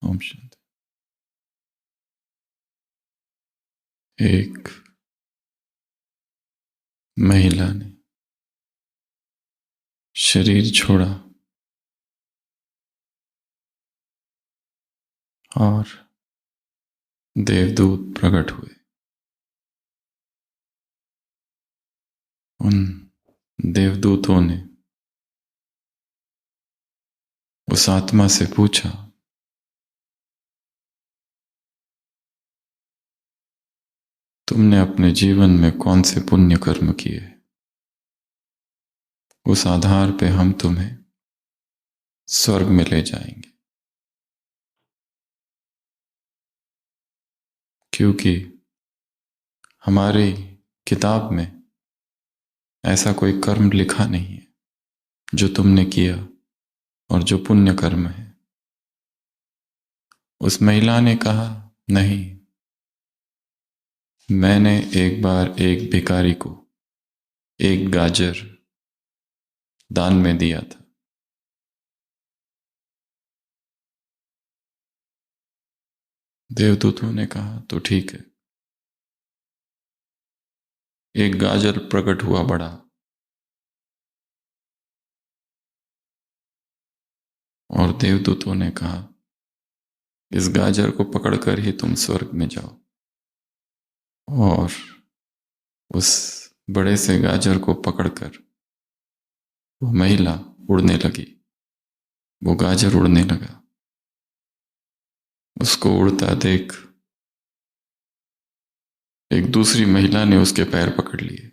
ओम शांति। एक महिला ने शरीर छोड़ा और देवदूत प्रकट हुए। उन देवदूतों ने उस आत्मा से पूछा, तुमने अपने जीवन में कौन से पुण्य कर्म किए? उस आधार पे हम तुम्हें स्वर्ग में ले जाएंगे। क्योंकि हमारी किताब में ऐसा कोई कर्म लिखा नहीं है जो तुमने किया और जो पुण्य कर्म है। उस महिला ने कहा, नहीं, मैंने एक बार एक भिखारी को एक गाजर दान में दिया था। देवदूतों ने कहा, तो ठीक है। एक गाजर प्रकट हुआ बड़ा, और देवदूतों ने कहा, इस गाजर को पकड़कर ही तुम स्वर्ग में जाओ। और उस बड़े से गाजर को पकड़कर वो महिला उड़ने लगी। वो गाजर उड़ने लगा। उसको उड़ता देख एक दूसरी महिला ने उसके पैर पकड़ लिए।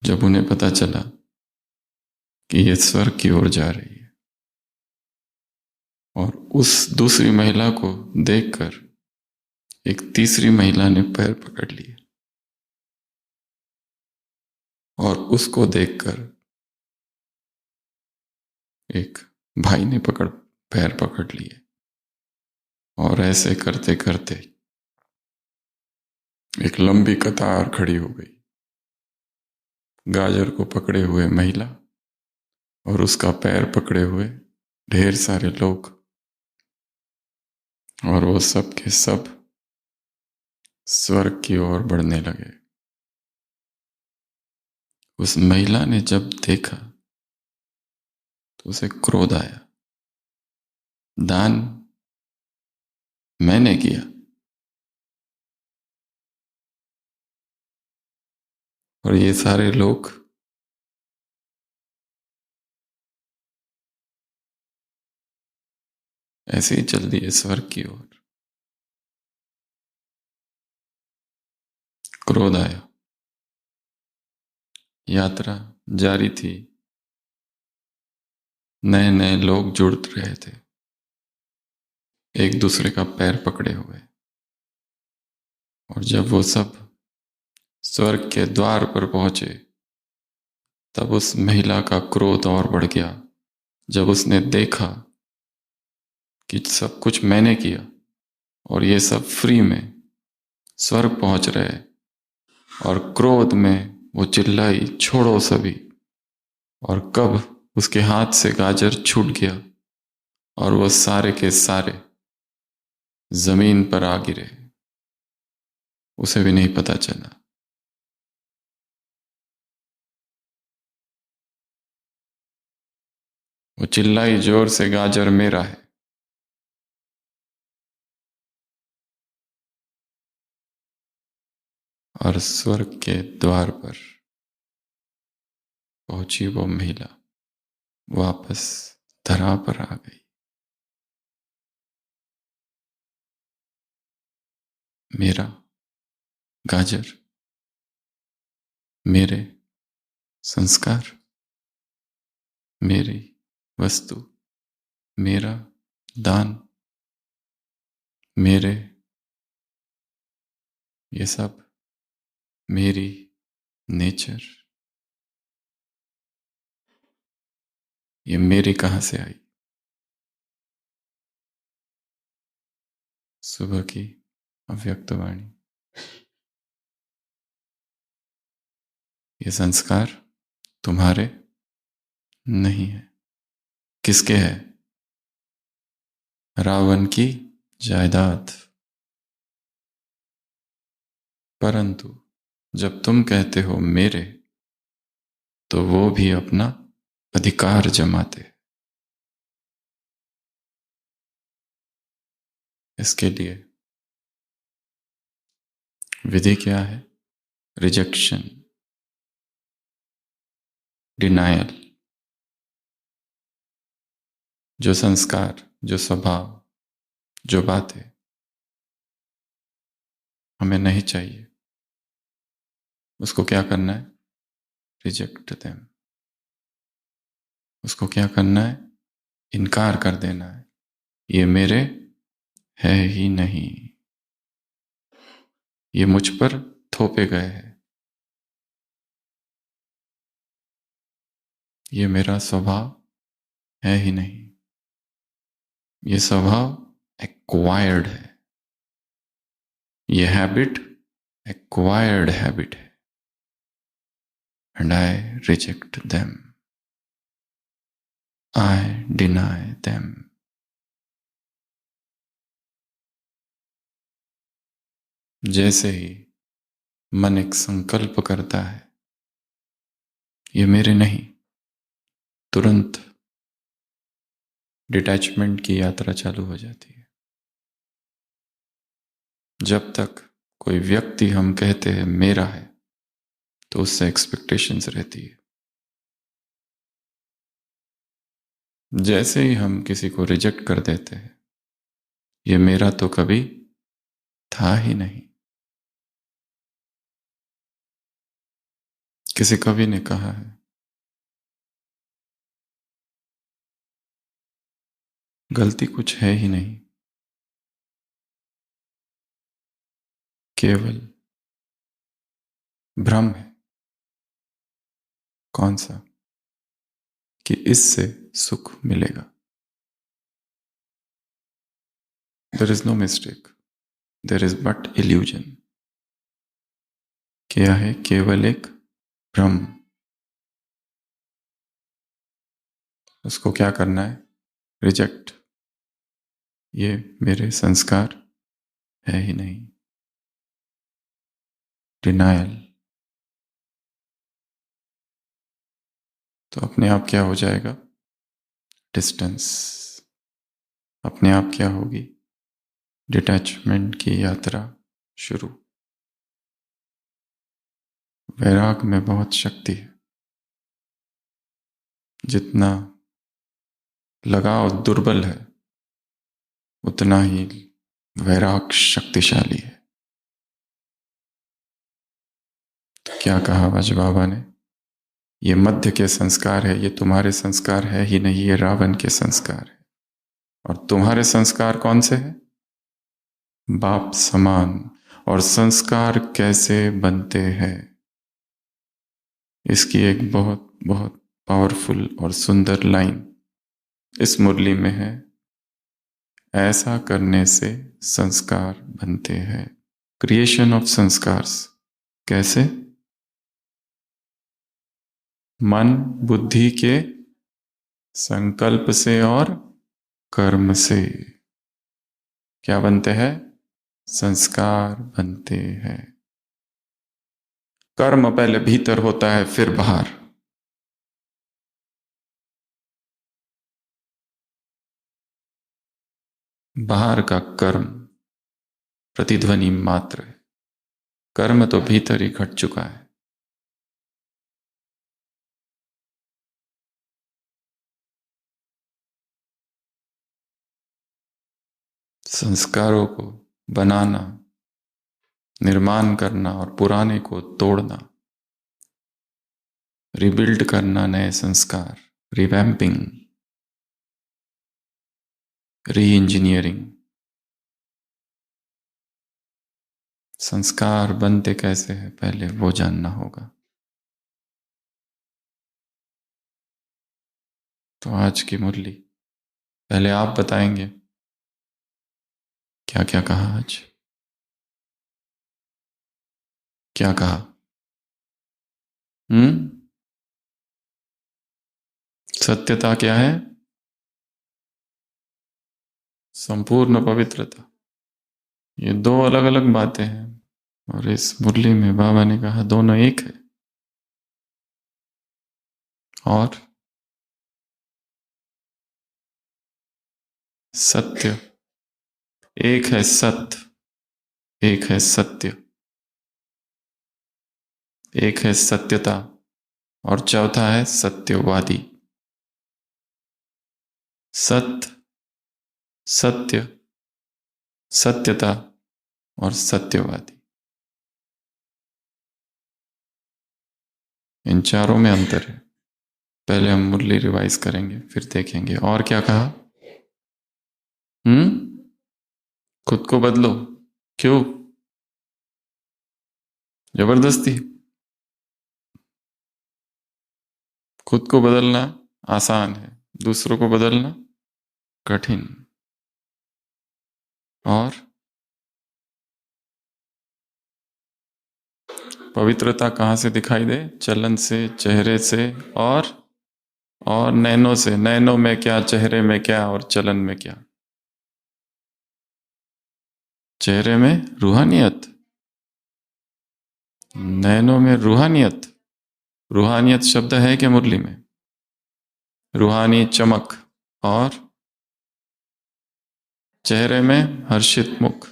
जब उन्हें पता चला कि ये स्वर्ग की ओर जा रही है, और उस दूसरी महिला को देखकर एक तीसरी महिला ने पैर पकड़ लिए, और उसको देखकर एक भाई ने पैर पकड़ लिए। और ऐसे करते करते एक लंबी कतार खड़ी हो गई। गाजर को पकड़े हुए महिला और उसका पैर पकड़े हुए ढेर सारे लोग, और वो सब के सब स्वर्ग की ओर बढ़ने लगे। उस महिला ने जब देखा तो उसे क्रोध आया। दान मैंने किया, और ये सारे लोग ऐसे ही चल दिए स्वर्ग की ओर। क्रोध आया। यात्रा जारी थी। नए नए लोग जुड़ रहे थे, एक दूसरे का पैर पकड़े हुए। और जब वो सब स्वर्ग के द्वार पर पहुंचे, तब उस महिला का क्रोध और बढ़ गया। जब उसने देखा कि सब कुछ मैंने किया और ये सब फ्री में स्वर्ग पहुंच रहे, और क्रोध में वो चिल्लाई, छोड़ो सभी। और कब उसके हाथ से गाजर छूट गया और वो सारे के सारे जमीन पर आ गिरे, उसे भी नहीं पता चला। वो चिल्लाई जोर से, गाजर मेरा है। और स्वर्ग के द्वार पर पहुंची वो महिला वापस धरा पर आ गई। मेरा गाजर, मेरे संस्कार, मेरी वस्तु, मेरा दान, मेरे ये सब, मेरी नेचर, ये मेरी कहां से आई? सुबह की अव्यक्त वाणी। ये संस्कार तुम्हारे नहीं है। किसके है? रावण की जायदाद। परंतु जब तुम कहते हो मेरे, तो वो भी अपना अधिकार जमाते। इसके लिए विधि क्या है? Rejection, denial. जो संस्कार, जो स्वभाव, जो बातें हमें नहीं चाहिए, उसको क्या करना है? Reject them. उसको क्या करना है? इनकार कर देना है। ये मेरे है ही नहीं, ये मुझ पर थोपे गए हैं, ये मेरा स्वभाव है ही नहीं, ये स्वभाव एक्वायर्ड है, ये हैबिट एक्वायर्ड हैबिट है। And I reject them, I deny them. जैसे ही मन एक संकल्प करता है ये मेरे नहीं, तुरंत डिटैचमेंट की यात्रा चालू हो जाती है। जब तक कोई व्यक्ति हम कहते हैं मेरा है, तो उससे एक्सपेक्टेशंस रहती है। जैसे ही हम किसी को रिजेक्ट कर देते हैं, ये मेरा तो कभी था ही नहीं। किसी कवि ने कहा है, गलती कुछ है ही नहीं, केवल भ्रम है। कौन सा? कि इससे सुख मिलेगा। There is no mistake, there is but illusion. क्या है? केवल एक भ्रम। उसको क्या करना है? रिजेक्ट। ये मेरे संस्कार है ही नहीं, डिनायल। तो अपने आप क्या हो जाएगा? डिस्टेंस। अपने आप क्या होगी? डिटैचमेंट की यात्रा शुरू। वैराग में बहुत शक्ति है। जितना लगाव दुर्बल है, उतना ही वैराग शक्तिशाली है। तो क्या कहा वज बाबा ने? ये मध्य के संस्कार है, ये तुम्हारे संस्कार है ही नहीं, ये रावण के संस्कार है। और तुम्हारे संस्कार कौन से हैं? बाप समान। और संस्कार कैसे बनते हैं, इसकी एक बहुत बहुत पावरफुल और सुंदर लाइन इस मुरली में है। ऐसा करने से संस्कार बनते हैं। Creation of संस्कार्स। कैसे? मन बुद्धि के संकल्प से और कर्म से क्या बनते हैं? संस्कार बनते हैं। कर्म पहले भीतर होता है, फिर बाहर। बाहर का कर्म प्रतिध्वनि मात्र है, कर्म तो भीतर ही घट चुका है। संस्कारों को बनाना, निर्माण करना और पुराने को तोड़ना, रिबिल्ड करना, नए संस्कार, रिवैम्पिंग, री इंजीनियरिंग। संस्कार बनते कैसे हैं, पहले वो जानना होगा। तो आज की मुरली पहले आप बताएंगे क्या क्या कहा आज? क्या कहा? सत्यता क्या है? संपूर्ण पवित्रता, ये दो अलग अलग बातें हैं, और इस मुरली में बाबा ने कहा दोनों एक है। और सत्य, एक है सत्य, एक है सत्य, एक है सत्यता, और चौथा है सत्यवादी। सत्य, सत्य, सत्यता और सत्यवादी, इन चारों में अंतर है। पहले हम मुरली रिवाइज करेंगे, फिर देखेंगे और क्या कहा। खुद को बदलो, क्यों? जबरदस्ती? खुद को बदलना आसान है, दूसरों को बदलना कठिन। और पवित्रता कहाँ से दिखाई दे? चलन से, चेहरे से, और नैनों से। नैनों में क्या, चेहरे में क्या, और चलन में क्या? चेहरे में रूहानियत, नैनों में रूहानियत। रूहानियत शब्द है क्या मुरली में? रूहानी चमक। और चेहरे में हर्षित मुख,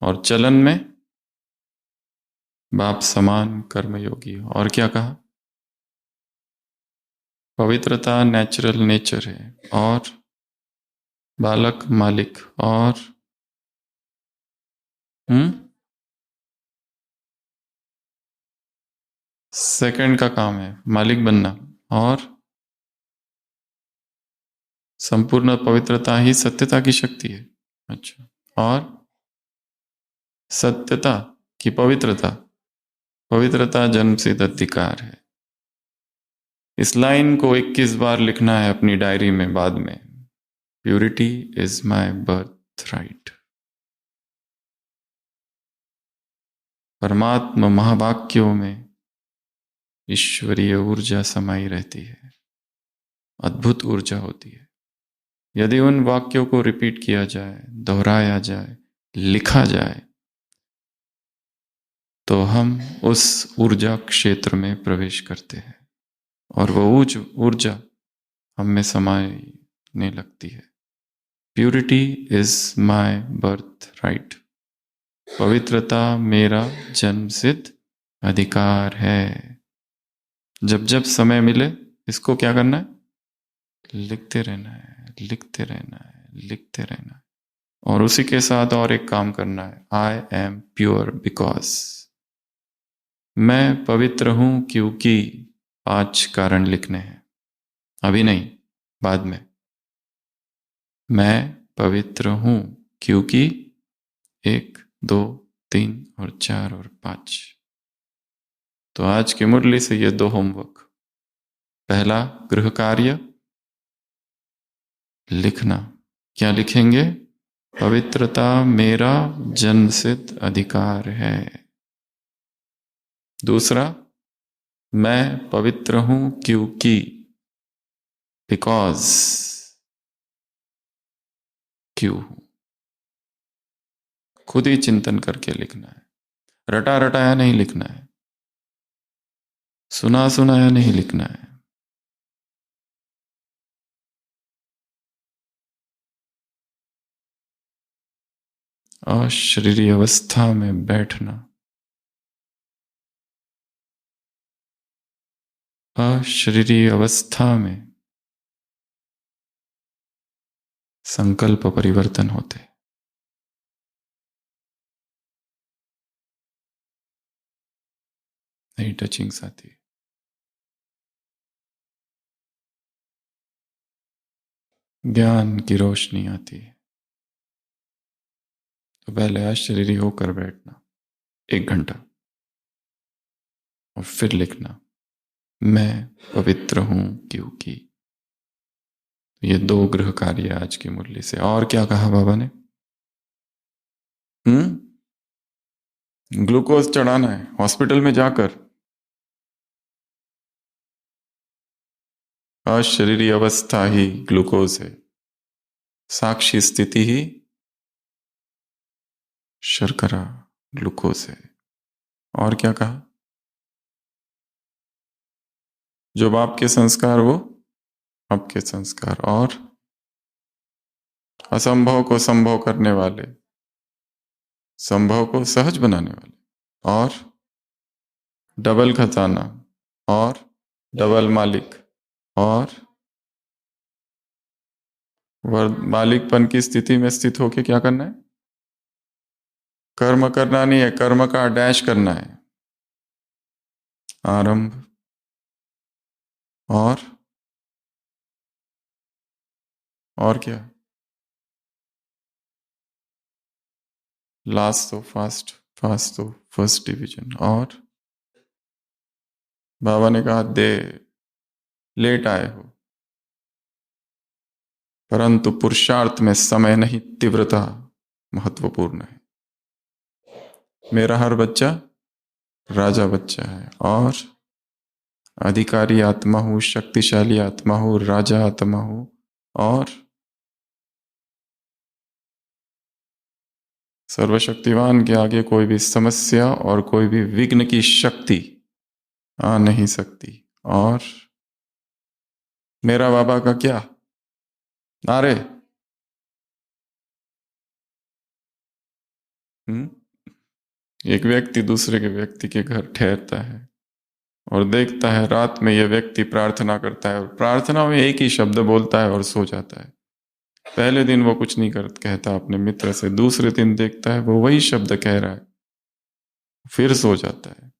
और चलन में बाप समान कर्मयोगी। और क्या कहा? पवित्रता नेचुरल नेचर है, और बालक मालिक। और सेकंड का काम है मालिक बनना। और संपूर्ण पवित्रता ही सत्यता की शक्ति है। अच्छा, और सत्यता की पवित्रता, पवित्रता जन्म सिद्ध अधिकार है। इस लाइन को 21 बार लिखना है अपनी डायरी में बाद में। Purity is my birth right. परमात्मा महावाक्यों में ईश्वरीय ऊर्जा समाई रहती है, अद्भुत ऊर्जा होती है। यदि उन वाक्यों को रिपीट किया जाए, दोहराया जाए, लिखा जाए, तो हम उस ऊर्जा क्षेत्र में प्रवेश करते हैं, और वो ऊर्जा हम में समाने लगती है। Purity is my birth right. पवित्रता मेरा जन्मसिद्ध अधिकार है। जब जब समय मिले इसको क्या करना है? लिखते रहना है, लिखते रहना है, लिखते रहना है। और उसी के साथ और एक काम करना है, आई एम प्योर बिकॉज। मैं पवित्र हूं क्योंकि 5 कारण लिखने हैं, अभी नहीं, बाद में। मैं पवित्र हूं क्योंकि 1, 2, 3 और 4 और 5। तो आज की मुरली से ये 2 होमवर्क। पहला गृह कार्य, लिखना। क्या लिखेंगे? पवित्रता मेरा जन्मसिद्ध अधिकार है। दूसरा, मैं पवित्र हूं क्योंकि, बिकॉज, क्यों हूं। खुद ही चिंतन करके लिखना है, रटा रटाया नहीं लिखना है, सुना सुनाया नहीं लिखना है। अशरीरी अवस्था में बैठना, अशरीरी अवस्था में संकल्प परिवर्तन होते, नई टचिंग्स आती, ज्ञान की रोशनी आती है। तो पहले अशरीरी होकर बैठना 1 घंटा, और फिर लिखना मैं पवित्र हूं क्योंकि। ये 2 गृह कार्य आज की मुरली से। और क्या कहा बाबा ने? ग्लूकोज चढ़ाना है हॉस्पिटल में जाकर। अशरीरी अवस्था ही ग्लूकोज है। साक्षी स्थिति ही शर्करा, ग्लूकोज है। और क्या कहा? जो बाप के संस्कार वो आपके संस्कार, और असंभव को संभव करने वाले, संभव को सहज बनाने वाले, और डबल खजाना, और डबल मालिक, और मालिकपन की स्थिति में स्थित होके क्या करना है? कर्म करना नहीं है, कर्म का डैश करना है। आरंभ, और क्या? लास्ट तो फास्ट, फास्ट तो फर्स्ट डिवीजन। और बाबा ने कहा दे लेट आए हो, परंतु पुरुषार्थ में समय नहीं, तीव्रता महत्वपूर्ण है। मेरा हर बच्चा राजा बच्चा है, और अधिकारी आत्मा हूं, शक्तिशाली आत्मा हूं, राजा आत्मा हूं, और सर्वशक्तिवान के आगे कोई भी समस्या और कोई भी विघ्न की शक्ति आ नहीं सकती। और मेरा बाबा का क्या नारे? एक व्यक्ति दूसरे के व्यक्ति के घर ठहरता है और देखता है रात में यह व्यक्ति प्रार्थना करता है, और प्रार्थना में एक ही शब्द बोलता है और सो जाता है। पहले दिन वो कुछ नहीं कहता अपने मित्र से, दूसरे दिन देखता है वो वही शब्द कह रहा है, फिर सो जाता है।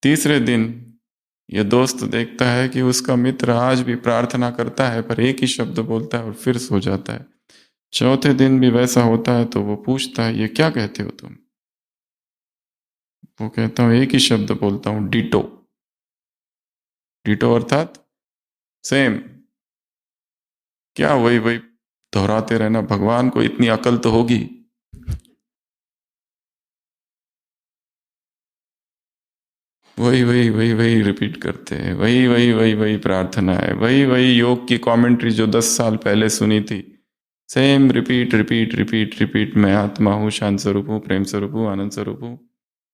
तीसरे दिन ये दोस्त देखता है कि उसका मित्र आज भी प्रार्थना करता है पर एक ही शब्द बोलता है और फिर सो जाता है। चौथे दिन भी वैसा होता है तो वो पूछता है, ये क्या कहते हो तुम? वो कहता हूं एक ही शब्द बोलता हूं, डिटो। डिटो अर्थात सेम। क्या वही वही दोहराते रहना? भगवान को इतनी अकल तो होगी। वही वही वही वही रिपीट करते हैं, वही वही वही वही प्रार्थना है, वही वही योग की कमेंट्री जो 10 साल पहले सुनी थी, same repeat repeat repeat repeat. मैं आत्मा हूँ, शांत स्वरूप हूँ, प्रेम स्वरूप हूँ, आनंद स्वरूप हूँ,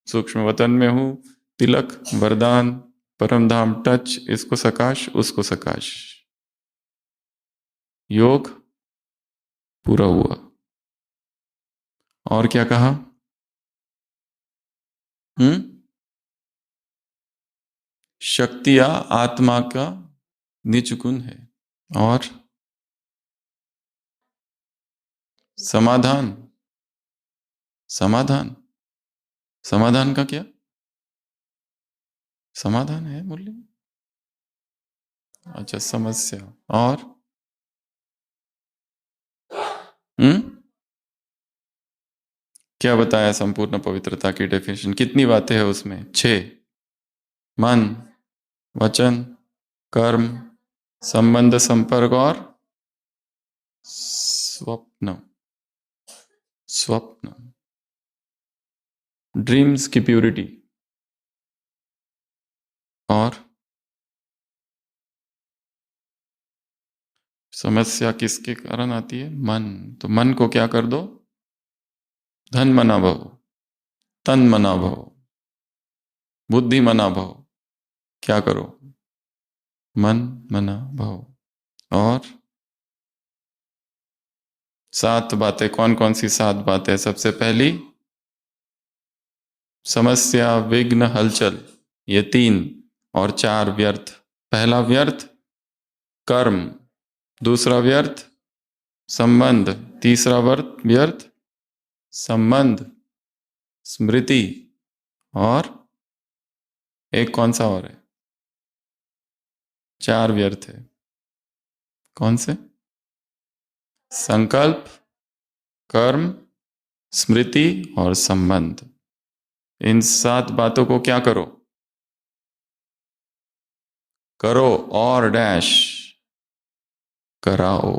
सूक्ष्म वतन में हूँ, तिलक, वरदान, परम धाम, टच, इसको सकाश, उसको सकाश। योग पूरा हुआ। और क्या कहा? शक्ति या आत्मा का निज गुण है। और समाधान, समाधान, समाधान का क्या? समाधान है मूल्य। अच्छा, समस्या। और क्या बताया संपूर्ण पवित्रता की डेफिनेशन? कितनी बातें हैं उसमें? 6। मन, वचन, कर्म, संबंध, संपर्क, और स्वप्न। स्वप्न, ड्रीम्स की प्यूरिटी। और समस्या किसके कारण आती है? मन। तो मन को क्या कर दो? धन मना भव, तन मना भव, बुद्धि मना भव। क्या करो? मन मना भव। और 7 बातें। कौन कौन सी 7 बातें? सबसे पहली, समस्या, विघ्न, हलचल, ये 3। और 4 व्यर्थ। पहला व्यर्थ कर्म, दूसरा व्यर्थ संबंध, तीसरा व्यर्थ संबंध, स्मृति, और एक कौन सा और है? 4 व्यर्थ है। कौन से? संकल्प, कर्म, स्मृति और संबंध। इन 7 बातों को क्या करो? करो और डैश कराओ।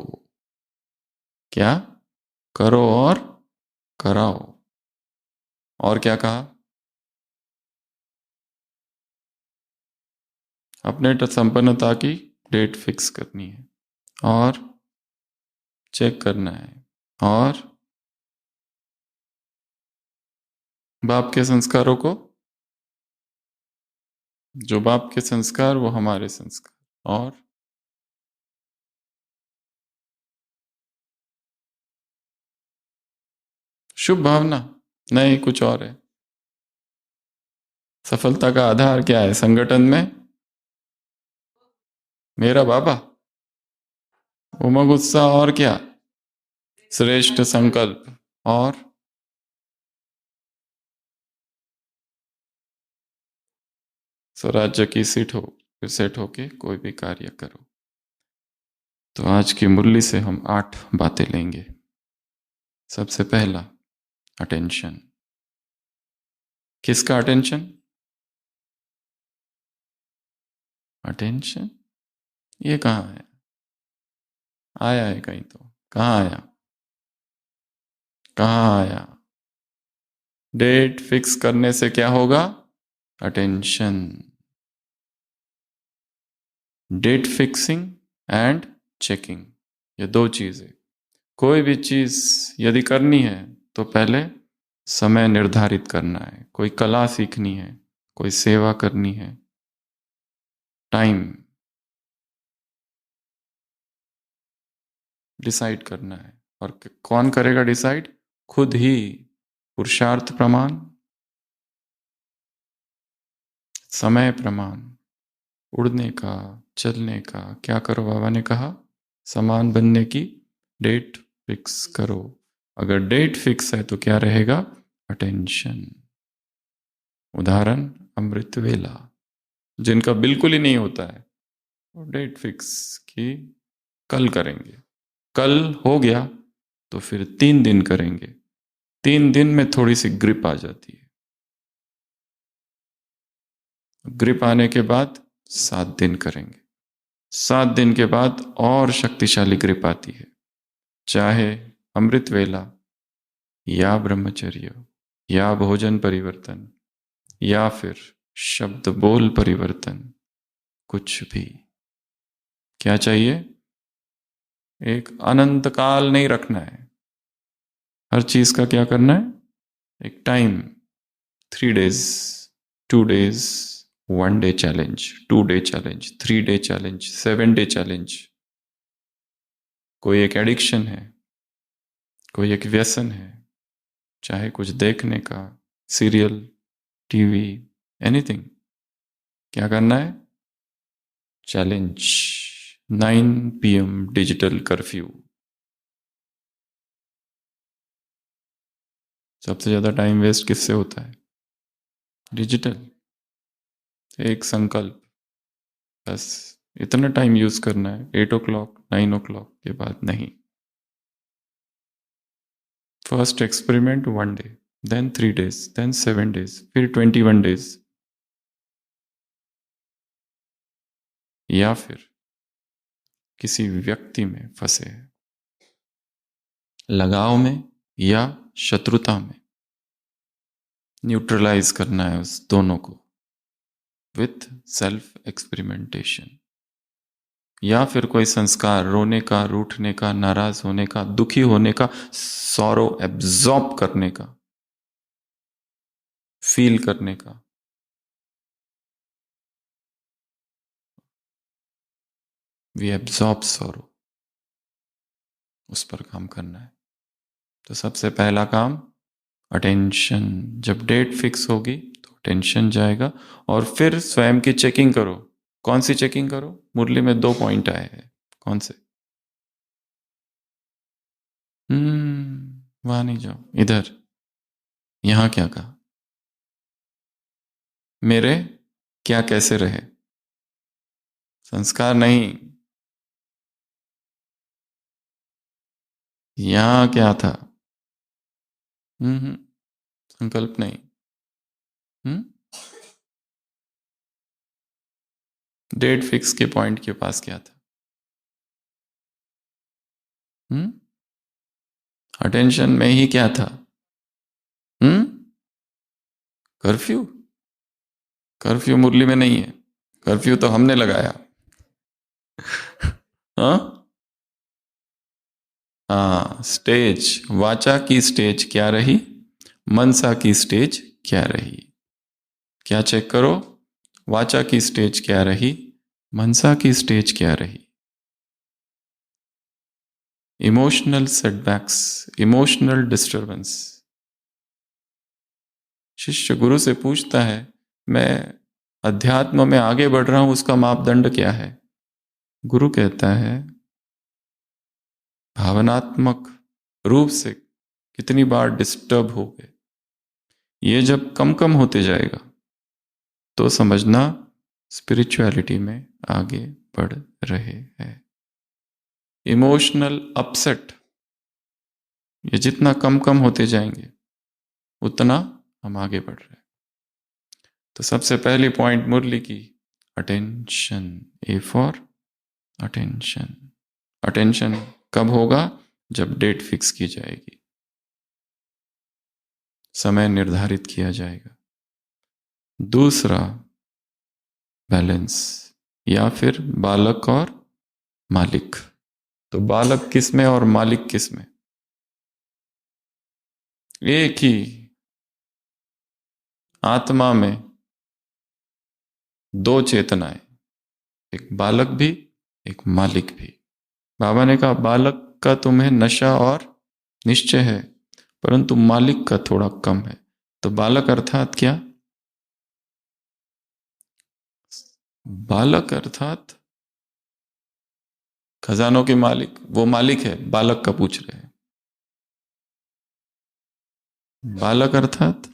क्या? करो और कराओ। और क्या कहा? अपने संपन्नता की डेट फिक्स करनी है। और चेक करना है। और बाप के संस्कारों को, जो बाप के संस्कार वो हमारे संस्कार। और शुभ भावना, नहीं कुछ और है। सफलता का आधार क्या है संगठन में? मेरा बाबा, उमंग उत्साह, और क्या? श्रेष्ठ संकल्प। और स्वराज्य की सीट हो, फिर सेट होके कोई भी कार्य करो। तो आज की मुरली से हम 8 बातें लेंगे। सबसे पहला, अटेंशन। किसका अटेंशन? अटेंशन ये कहाँ है? आया है कहीं तो? कहाँ आया? कहाँ आया? डेट फिक्स करने से क्या होगा? Attention. Date fixing and checking, ये 2 चीजें। कोई भी चीज यदि करनी है तो पहले समय निर्धारित करना है। कोई कला सीखनी है, कोई सेवा करनी है, टाइम डिसाइड करना है। और कौन करेगा डिसाइड? खुद ही। पुरुषार्थ प्रमाण, समय प्रमाण, उड़ने का, चलने का। क्या करो बाबा ने कहा? समान बनने की डेट फिक्स करो। अगर डेट फिक्स है तो क्या रहेगा? अटेंशन। उदाहरण, अमृत वेला। जिनका बिल्कुल ही नहीं होता है वो डेट फिक्स की कल करेंगे। कल हो गया तो फिर 3 दिन करेंगे। 3 दिन में थोड़ी सी ग्रिप आ जाती है। ग्रिप आने के बाद 7 दिन करेंगे। 7 दिन के बाद और शक्तिशाली ग्रिप आती है। चाहे अमृत वेला, या ब्रह्मचर्य, या भोजन परिवर्तन, या फिर शब्द बोल परिवर्तन, कुछ भी। क्या चाहिए? एक अनंत काल नहीं रखना है। हर चीज का क्या करना है? एक time. 3 days, 2 days, 1 day challenge, 2 day challenge, 3 day challenge, 7 day challenge. कोई एक एडिक्शन है, कोई एक व्यसन है, चाहे कुछ देखने का, सीरियल, टीवी, एनीथिंग। क्या करना है? चैलेंज। 9 PM digital curfew. सबसे ज्यादा टाइम वेस्ट किससे होता है? डिजिटल। एक संकल्प, बस इतना टाइम यूज करना है। 8 o'clock, 9 o'clock के बाद नहीं। First experiment 1 day, then 3 days, then 7 days, फिर 21 days। या फिर किसी व्यक्ति में फंसे हैं, लगाव में या शत्रुता में, न्यूट्रलाइज करना है उस दोनों को विथ सेल्फ एक्सपेरिमेंटेशन। या फिर कोई संस्कार, रोने का, रूठने का, नाराज होने का, दुखी होने का, सौरो एब्जॉर्ब करने का, फील करने का। वी एब्जॉर्ब सौरो, उस पर काम करना है। तो सबसे पहला काम अटेंशन। जब डेट फिक्स होगी तो अटेंशन जाएगा। और फिर स्वयं की चेकिंग करो। कौन सी चेकिंग करो? मुरली में 2 पॉइंट आए हैं। कौन से? वहां नहीं जाओ, इधर। यहां क्या कहा? मेरे क्या कैसे रहे? संस्कार नहीं, यहां क्या था? संकल्प नहीं। हम्म डेट फिक्स के पॉइंट के पास क्या था? हम्म अटेंशन में ही क्या था? हम्म कर्फ्यू। कर्फ्यू मुरली में नहीं है। कर्फ्यू तो हमने लगाया। हाँ, हाँ, स्टेज, वाचा की स्टेज क्या रही, मनसा की स्टेज क्या रही। क्या चेक करो, वाचा की स्टेज क्या रही, मनसा की स्टेज क्या रही। Emotional setbacks, emotional disturbance. शिष्य गुरु से पूछता है, मैं अध्यात्म में आगे बढ़ रहा हूं, उसका मापदंड क्या है। गुरु कहता है, भावनात्मक रूप से कितनी बार डिस्टर्ब हो गए। ये जब कम कम होते जाएगा तो समझना स्पिरिचुअलिटी में आगे बढ़ रहे हैं। इमोशनल अपसेट, ये जितना कम कम होते जाएंगे उतना हम आगे बढ़ रहे हैं। तो सबसे पहली पॉइंट मुरली की, attention, A for attention. Attention कब होगा, जब डेट फिक्स की जाएगी, समय निर्धारित किया जाएगा। दूसरा, बैलेंस, या फिर बालक और मालिक। तो बालक किस में और मालिक किस में। एक ही आत्मा में दो चेतनाएं, एक बालक भी, एक मालिक भी। बाबा ने कहा, बालक का तुम्हें नशा और निश्चय है, परंतु मालिक का थोड़ा कम है। तो बालक अर्थात क्या, बालक अर्थात खजानों के मालिक, वो मालिक है, बालक का पूछ रहे हैं। बालक अर्थात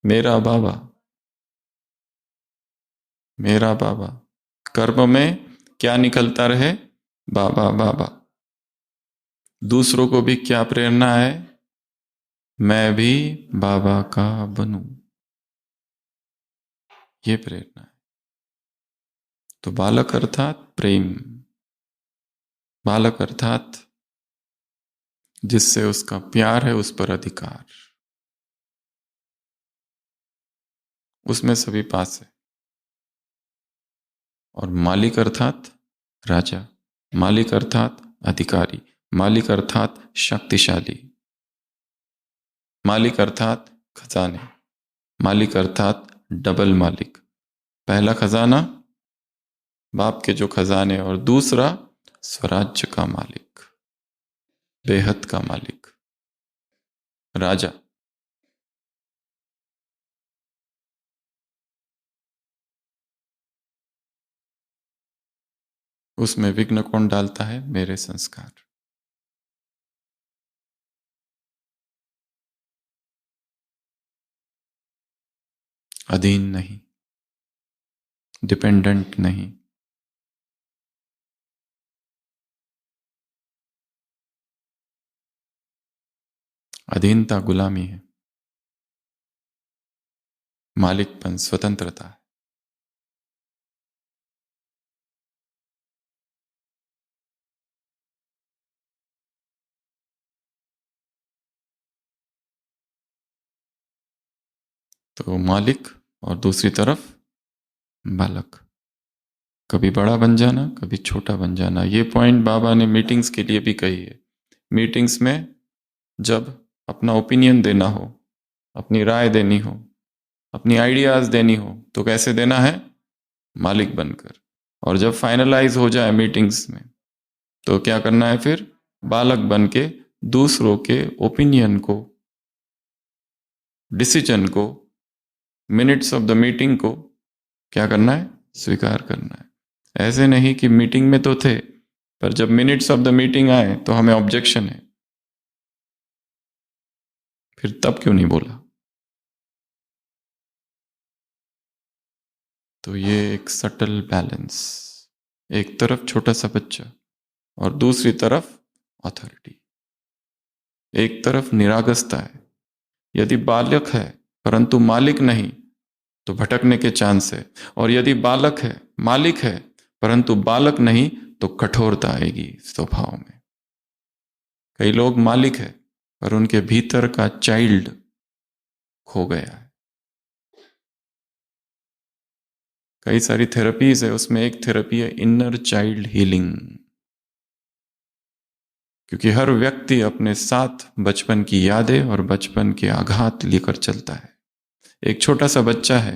मेरा बाबा, मेरा बाबा। कर्म में क्या निकलता रहे, बाबा बाबा। दूसरों को भी क्या प्रेरणा है, मैं भी बाबा का बनूं, ये प्रेरणा है। तो बालक अर्थात प्रेम, बालक अर्थात जिससे उसका प्यार है, उस पर अधिकार, उसमें सभी पास है। और मालिक अर्थात राजा, मालिक अर्थात अधिकारी, मालिक अर्थात शक्तिशाली, मालिक अर्थात खजाने, मालिक अर्थात डबल मालिक। पहला खजाना बाप के जो खजाने, और दूसरा स्वराज्य का मालिक, बेहद का मालिक, राजा। उसमें विघ्न कौन डालता है, मेरे संस्कार। अधीन नहीं, डिपेंडेंट नहीं। अधीनता गुलामी है, मालिकपन स्वतंत्रता है। तो मालिक और दूसरी तरफ बालक, कभी बड़ा बन जाना, कभी छोटा बन जाना। ये पॉइंट बाबा ने मीटिंग्स के लिए भी कही है। मीटिंग्स में जब अपना ओपिनियन देना हो, अपनी राय देनी हो, अपनी आइडियाज देनी हो, तो कैसे देना है, मालिक बनकर। और जब फाइनलाइज हो जाए मीटिंग्स में, तो क्या करना है फिर, बालक बन के दूसरों के ओपिनियन को, डिसीजन को, मिनट्स ऑफ द मीटिंग को क्या करना है, स्वीकार करना है। ऐसे नहीं कि मीटिंग में तो थे, पर जब मिनट्स ऑफ द मीटिंग आए तो हमें ऑब्जेक्शन है, फिर तब क्यों नहीं बोला। तो ये एक सटल बैलेंस, एक तरफ छोटा सा बच्चा और दूसरी तरफ अथॉरिटी। एक तरफ निरागसता है, यदि बालक है परंतु मालिक नहीं तो भटकने के चांस है। और यदि बालक है, मालिक है, परंतु बालक नहीं, तो कठोरता आएगी स्वभाव में। कई लोग मालिक है पर उनके भीतर का चाइल्ड खो गया है। कई सारी थेरेपीज है, उसमें एक थेरेपी है इनर चाइल्ड हीलिंग, क्योंकि हर व्यक्ति अपने साथ बचपन की यादें और बचपन के आघात लेकर चलता है। एक छोटा सा बच्चा है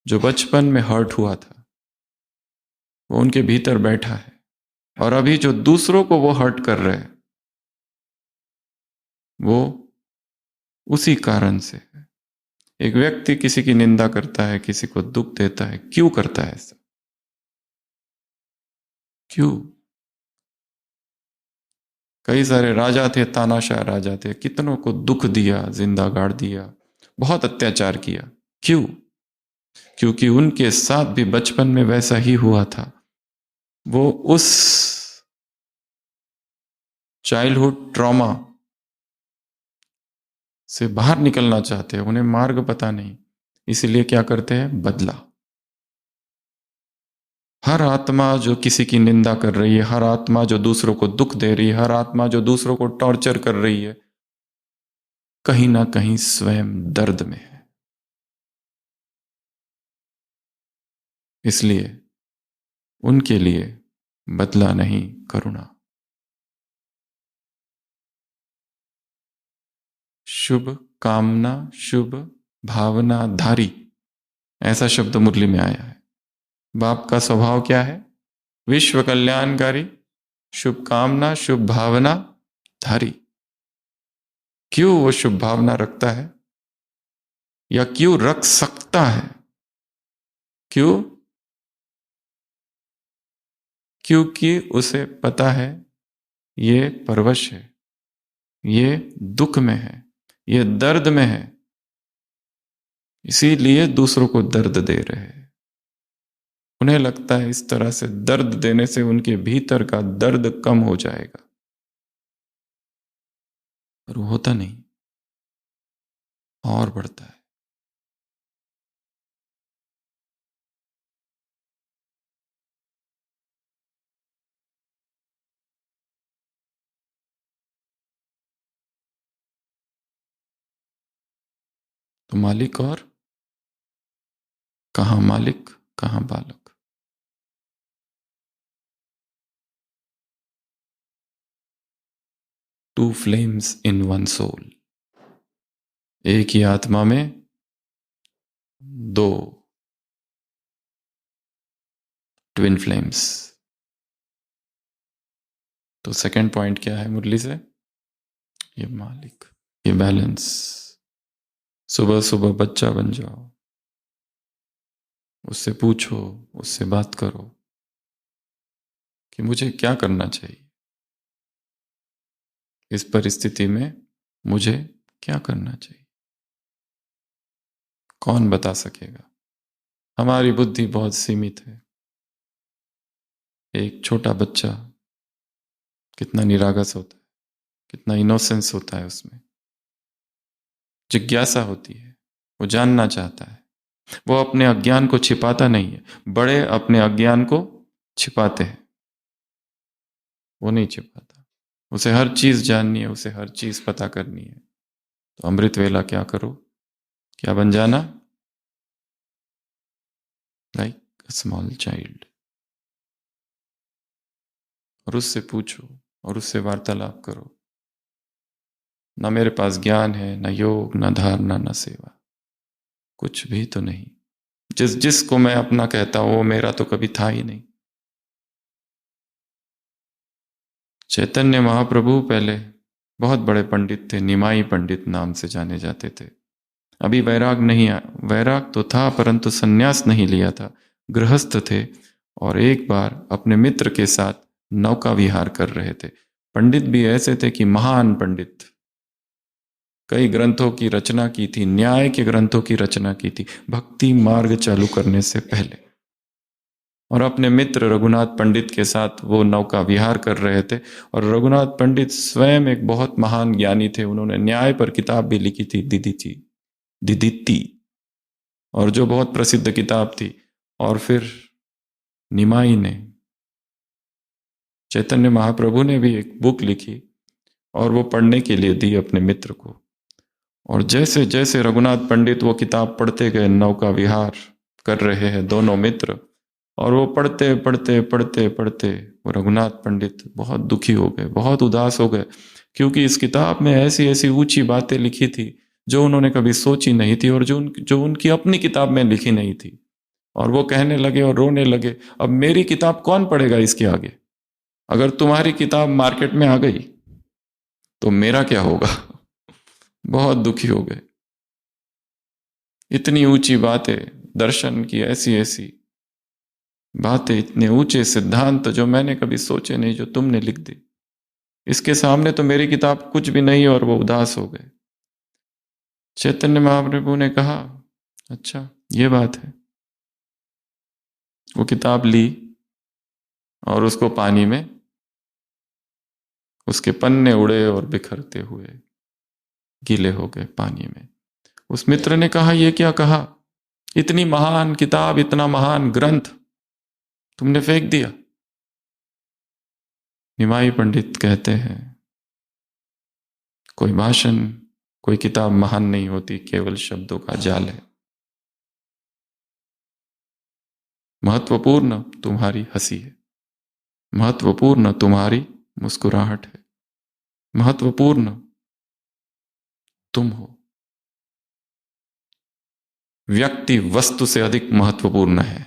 जो बचपन में हर्ट हुआ था, वो उनके भीतर बैठा है, और अभी जो दूसरों को वो हर्ट कर रहे हैं वो उसी कारण से है। एक व्यक्ति किसी की निंदा करता है, किसी को दुख देता है, क्यों करता है ऐसा? क्यों? कई सारे राजा थे, तानाशाह राजा थे, कितनों को दुख दिया, जिंदा गाड़ दिया, बहुत अत्याचार किया। क्यों? क्योंकि उनके साथ भी बचपन में वैसा ही हुआ था। वो उस चाइल्डहुड ट्रॉमा से बाहर निकलना चाहते हैं, उन्हें मार्ग पता नहीं, इसीलिए क्या करते हैं? बदला। हर आत्मा जो किसी की निंदा कर रही है, हर आत्मा जो दूसरों को दुख दे रही है, हर आत्मा जो दूसरों को टॉर्चर कर रही है, कहीं ना कहीं स्वयं दर्द में है। इसलिए उनके लिए बदला नहीं, करुणा। शुभ कामना, शुभ भावना धारी, ऐसा शब्द मुरली में आया है। बाप का स्वभाव क्या है? विश्व कल्याणकारी, शुभ कामना, शुभ भावना धारी। क्यों वो शुभ भावना रखता है, या क्यों रख सकता है? क्यों? क्योंकि उसे पता है ये परवश है, ये दुख में है, ये दर्द में है, इसीलिए दूसरों को दर्द दे रहे हैं। उन्हें लगता है इस तरह से दर्द देने से उनके भीतर का दर्द कम हो जाएगा, पर वो होता नहीं, और बढ़ता है। तो मालिक और कहां मालिक, कहां बालक? Two flames in one soul, एक ही आत्मा में दो ट्विन फ्लेम्स। तो सेकंड पॉइंट क्या है मुरली से? ये मालिक, ये बैलेंस। सुबह सुबह बच्चा बन जाओ, उससे पूछो, उससे बात करो कि मुझे क्या करना चाहिए इस परिस्थिति में, मुझे क्या करना चाहिए। कौन बता सकेगा? हमारी बुद्धि बहुत सीमित है। एक छोटा बच्चा कितना निरागस होता है, कितना इनोसेंस होता है, उसमें जिज्ञासा होती है, वो जानना चाहता है। वो अपने अज्ञान को छिपाता नहीं है। बड़े अपने अज्ञान को छिपाते हैं, वो नहीं छिपाता। उसे हर चीज जाननी है, उसे हर चीज पता करनी है। तो अमृत वेला क्या करो? क्या बन जाना? Like a small child. और उससे पूछो और उससे वार्तालाप करो। ना मेरे पास ज्ञान है, ना योग, ना धारणा, ना सेवा, कुछ भी तो नहीं। जिसको मैं अपना कहता हूं वो मेरा तो कभी था ही नहीं। चैतन्य महाप्रभु पहले बहुत बड़े पंडित थे, निमाई पंडित नाम से जाने जाते थे। अभी वैराग नहीं आया, वैराग तो था परंतु सन्यास नहीं लिया था, गृहस्थ थे। और एक बार अपने मित्र के साथ नौका विहार कर रहे थे। पंडित भी ऐसे थे कि महान पंडित, कई ग्रंथों की रचना की थी, न्याय के ग्रंथों की रचना की थी भक्ति मार्ग चालू करने से पहले। और अपने मित्र रघुनाथ पंडित के साथ वो नौका विहार कर रहे थे। और रघुनाथ पंडित स्वयं एक बहुत महान ज्ञानी थे, उन्होंने न्याय पर किताब भी लिखी थी, दिदिति, और जो बहुत प्रसिद्ध किताब थी। और फिर निमाई ने, चैतन्य महाप्रभु ने भी एक बुक लिखी और वो पढ़ने के लिए दी अपने मित्र को। और जैसे जैसे रघुनाथ पंडित वो किताब पढ़ते गए, नौका विहार कर रहे हैं दोनों मित्र, और वो पढ़ते पढ़ते पढ़ते पढ़ते वो रघुनाथ पंडित बहुत दुखी हो गए, बहुत उदास हो गए, क्योंकि इस किताब में ऐसी ऐसी ऊंची बातें लिखी थी जो उन्होंने कभी सोची नहीं थी और जो उनकी अपनी किताब में लिखी नहीं थी। और वो कहने लगे और रोने लगे, अब मेरी किताब कौन पढ़ेगा इसके आगे? अगर तुम्हारी किताब मार्केट में आ गई तो मेरा क्या होगा? बहुत दुखी हो गए। इतनी ऊंची बातें, दर्शन की ऐसी ऐसी बातें, इतने ऊंचे सिद्धांत जो मैंने कभी सोचे नहीं, जो तुमने लिख दी, इसके सामने तो मेरी किताब कुछ भी नहीं। और वो उदास हो गए। चैतन्य महाप्रभु ने कहा, अच्छा ये बात है। वो किताब ली और उसको पानी में, उसके पन्ने उड़े और बिखरते हुए गीले हो गए पानी में। उस मित्र ने कहा, ये क्या कहा? इतनी महान किताब, इतना महान ग्रंथ तुमने फेंक दिया? निमाई पंडित कहते हैं, कोई भाषण, कोई किताब महान नहीं होती, केवल शब्दों का जाल है। महत्वपूर्ण तुम्हारी हंसी है, महत्वपूर्ण तुम्हारी मुस्कुराहट है, महत्वपूर्ण तुम हो। व्यक्ति वस्तु से अधिक महत्वपूर्ण है।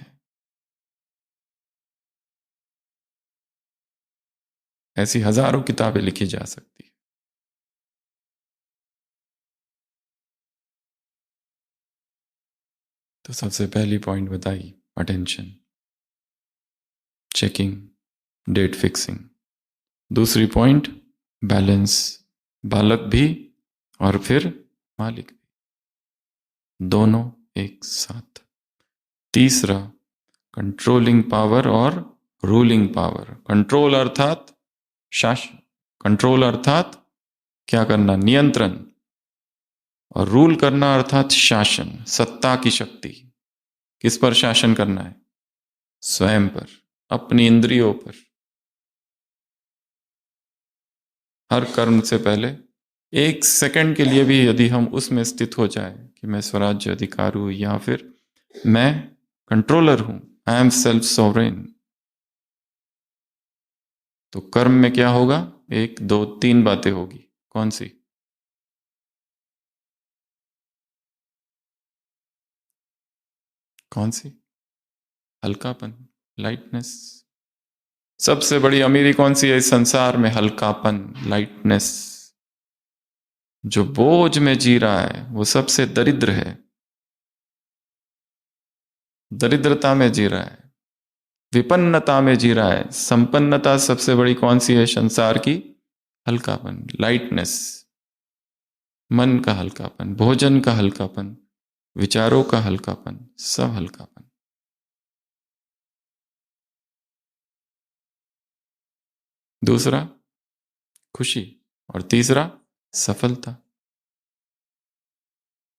ऐसी हजारों किताबें लिखी जा सकती है। तो सबसे पहली पॉइंट बताई, अटेंशन, चेकिंग, डेट फिक्सिंग। दूसरी पॉइंट, बैलेंस, बालक भी और फिर मालिक भी, दोनों एक साथ। तीसरा, कंट्रोलिंग पावर और रूलिंग पावर। कंट्रोल अर्थात शासन, कंट्रोल अर्थात क्या करना, नियंत्रण। और रूल करना अर्थात शासन, सत्ता की शक्ति। किस पर शासन करना है? स्वयं पर, अपनी इंद्रियों पर। हर कर्म से पहले एक सेकंड के लिए भी यदि हम उसमें स्थित हो जाए कि मैं स्वराज्य अधिकारी हूं या फिर मैं कंट्रोलर हूं, आई एम सेल्फ सॉवरेन, तो कर्म में क्या होगा? एक दो तीन बातें होगी। कौन सी? कौन सी? हल्कापन, लाइटनेस। सबसे बड़ी अमीरी कौन सी है इस संसार में? हल्कापन, लाइटनेस। जो बोझ में जी रहा है वो सबसे दरिद्र है, दरिद्रता में जी रहा है, विपन्नता में जी रहा है। संपन्नता सबसे बड़ी कौन सी है संसार की? हल्कापन, लाइटनेस। मन का हल्कापन, भोजन का हल्कापन, विचारों का हल्कापन, सब हल्कापन। दूसरा, खुशी। और तीसरा, सफलता।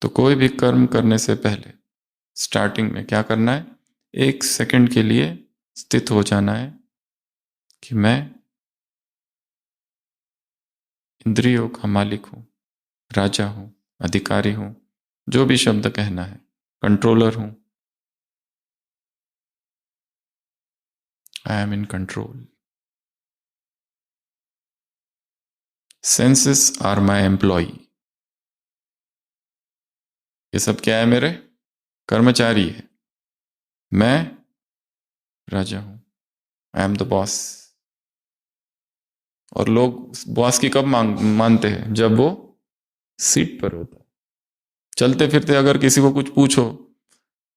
तो कोई भी कर्म करने से पहले स्टार्टिंग में क्या करना है? एक सेकंड के लिए स्थित हो जाना है कि मैं इंद्रियों का मालिक हूं, राजा हूं, अधिकारी हूं, जो भी शब्द कहना है, कंट्रोलर हूं। I am in control. Senses are my employ. ये सब क्या है? मेरे कर्मचारी है। मैं राजा हूं, आई एम द बॉस। और लोग बॉस की कब मानते हैं? जब वो सीट पर होता है। चलते फिरते अगर किसी को कुछ पूछो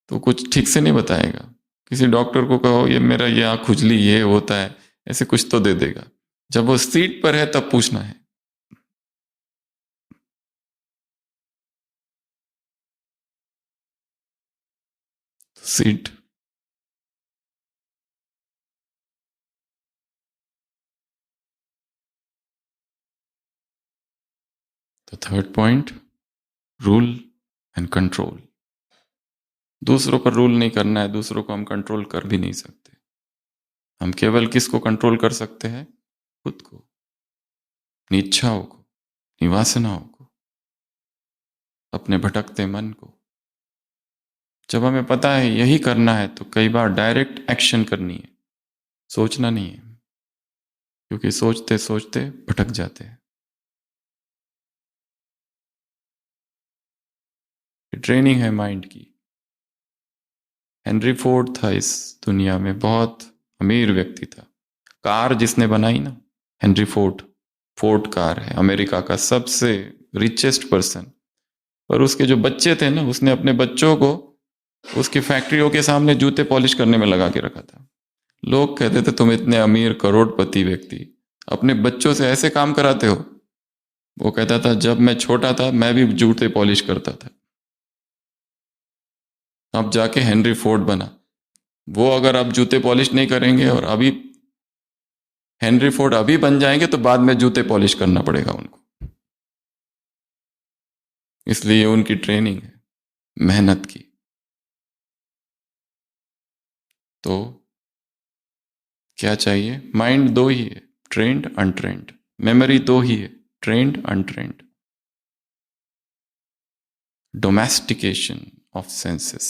तो कुछ ठीक से नहीं बताएगा। किसी डॉक्टर को कहो ये मेरा ये आँख खुजली ये होता है, ऐसे कुछ तो दे देगा। जब वो सीट पर है तब पूछना है। सीट। तो third point, rule and control. दूसरों पर रूल नहीं करना है, दूसरों को हम कंट्रोल कर भी नहीं सकते। हम केवल किसको कंट्रोल कर सकते हैं? खुद को, अपनी इच्छाओं को, अपनी वासनाओं को, अपने भटकते मन को। जब हमें पता है यही करना है तो कई बार डायरेक्ट एक्शन करनी है, सोचना नहीं है, क्योंकि सोचते सोचते भटक जाते हैं। ट्रेनिंग है माइंड की। हेनरी फोर्ड था इस दुनिया में, बहुत अमीर व्यक्ति था। कार जिसने बनाई ना, हेनरी फोर्ड, फोर्ड कार है अमेरिका का सबसे रिचेस्ट पर्सन। पर उसके जो बच्चे थे ना, उसने अपने बच्चों को उसकी फैक्ट्रियों के सामने जूते पॉलिश करने में लगा के रखा था। लोग कहते थे तुम इतने अमीर करोड़पति व्यक्ति अपने बच्चों से ऐसे काम कराते हो। वो कहता था जब मैं छोटा था मैं भी जूते पॉलिश करता था। अब जाके हेनरी फोर्ड बना। वो अगर अब जूते पॉलिश नहीं करेंगे और अभी हेनरी फोर्ड अभी बन जाएंगे तो बाद में जूते पॉलिश करना पड़ेगा उनको। इसलिए उनकी ट्रेनिंग है मेहनत की। तो क्या चाहिए? माइंड दो ही है, ट्रेंड अनट्रेंड। मेमोरी दो ही है, trend untrained. Domestication of senses,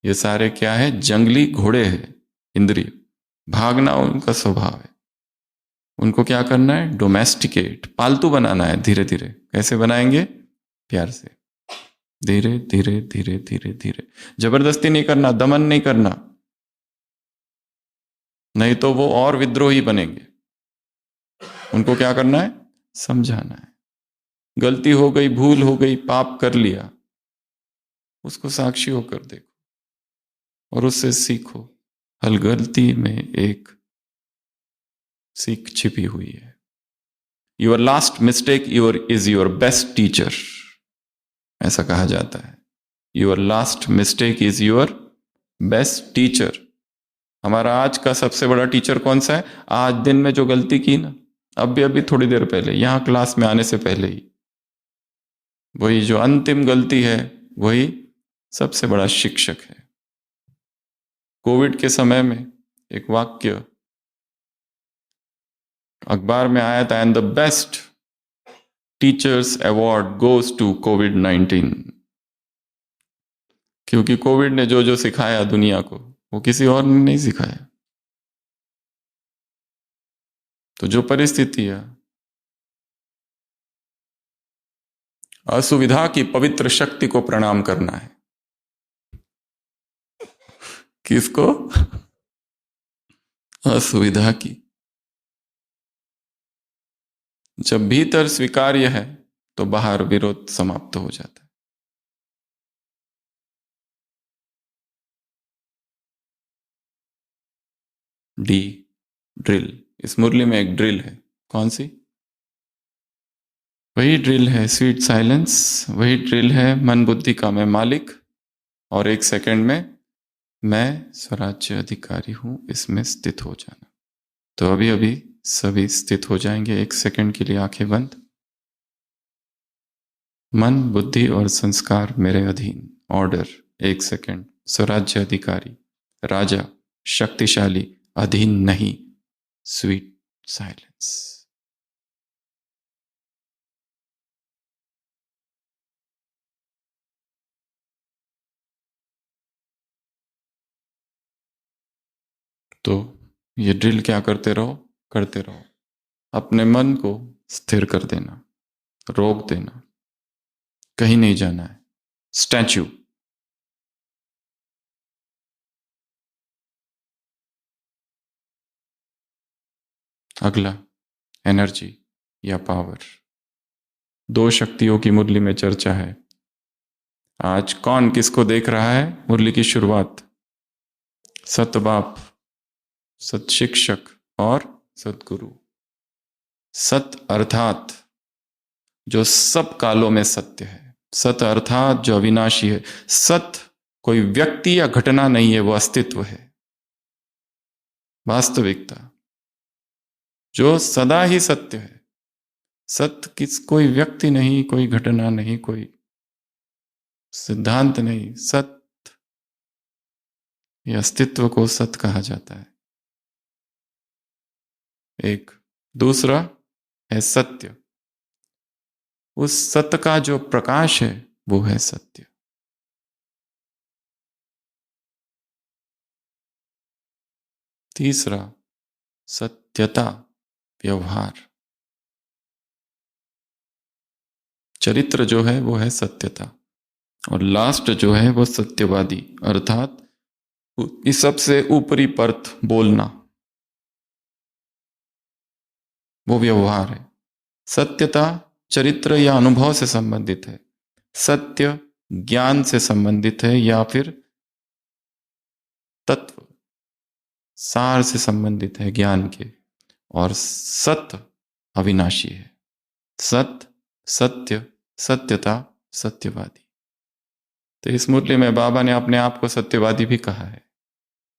ये सारे क्या है? जंगली घोड़े हैं इंद्रिय। भागना उनका स्वभाव है। उनको क्या करना है? डोमेस्टिकेट, पालतू बनाना है धीरे धीरे। कैसे बनाएंगे? प्यार से, धीरे धीरे धीरे धीरे धीरे। जबरदस्ती नहीं करना, दमन नहीं करना, नहीं तो वो और विद्रोही बनेंगे। उनको क्या करना है? समझाना है। गलती हो गई, भूल हो गई, पाप कर लिया, उसको साक्षी होकर देखो और उससे सीखो। हर गलती में एक सीख छिपी हुई है। Your last mistake your is your best teacher, ऐसा कहा जाता है। Your last mistake is your best teacher. हमारा आज का सबसे बड़ा टीचर कौन सा है? आज दिन में जो गलती की ना, अभी अभी थोड़ी देर पहले यहां क्लास में आने से पहले ही, वही जो अंतिम गलती है, वही सबसे बड़ा शिक्षक है। कोविड के समय में एक वाक्य अखबार में आया था, and the best teachers award goes to कोविड-19। क्योंकि कोविड ने जो जो सिखाया दुनिया को, वो किसी और ने नहीं सिखाया। तो जो परिस्थिति है, असुविधा की पवित्र शक्ति को प्रणाम करना है। किसको? असुविधा की। जब भीतर स्वीकार्य है तो बाहर विरोध समाप्त हो जाता है। D, drill. इस मुरली में एक ड्रिल है। कौन सी? वही ड्रिल है स्वीट साइलेंस, वही ड्रिल है मन बुद्धि का मैं मालिक, और एक सेकंड में मैं स्वराज्य अधिकारी हूं, इसमें स्थित हो जाना। तो अभी अभी सभी स्थित हो जाएंगे। एक सेकंड के लिए आंखें बंद। मन बुद्धि और संस्कार मेरे अधीन। ऑर्डर, एक सेकंड। स्वराज्य अधिकारी, राजा, शक्तिशाली, अधीन नहीं। Sweet silence. तो ये ड्रिल क्या करते रहो? करते रहो। अपने मन को स्थिर कर देना, रोक देना, कहीं नहीं जाना है। स्टैच्यू। अगला, एनर्जी या पावर। दो शक्तियों की मुरली में चर्चा है। आज कौन किसको देख रहा है? मुरली की शुरुआत, सत बाप, सत शिक्षक और सतगुरु। सत अर्थात जो सब कालों में सत्य है। सत अर्थात जो अविनाशी है। सत कोई व्यक्ति या घटना नहीं है, वो अस्तित्व है, वास्तविकता, जो सदा ही सत्य है। सत्य किस कोई व्यक्ति नहीं, कोई घटना नहीं, कोई सिद्धांत नहीं। सत्य, ये अस्तित्व को सत्य कहा जाता है। एक दूसरा है सत्य। उस सत्य का जो प्रकाश है वो है सत्य। तीसरा सत्यता, व्यवहार। चरित्र जो है वो है सत्यता, और लास्ट जो है वो सत्यवादी, अर्थात इस सबसे ऊपरी परत बोलना, वो व्यवहार है। सत्यता चरित्र या अनुभव से संबंधित है, सत्य ज्ञान से संबंधित है या फिर तत्व सार से संबंधित है ज्ञान के, और सत्य अविनाशी है। सत्य, सत्य, सत्यता, सत्यवादी। तो इस मुरली में बाबा ने अपने आप को सत्यवादी भी कहा है।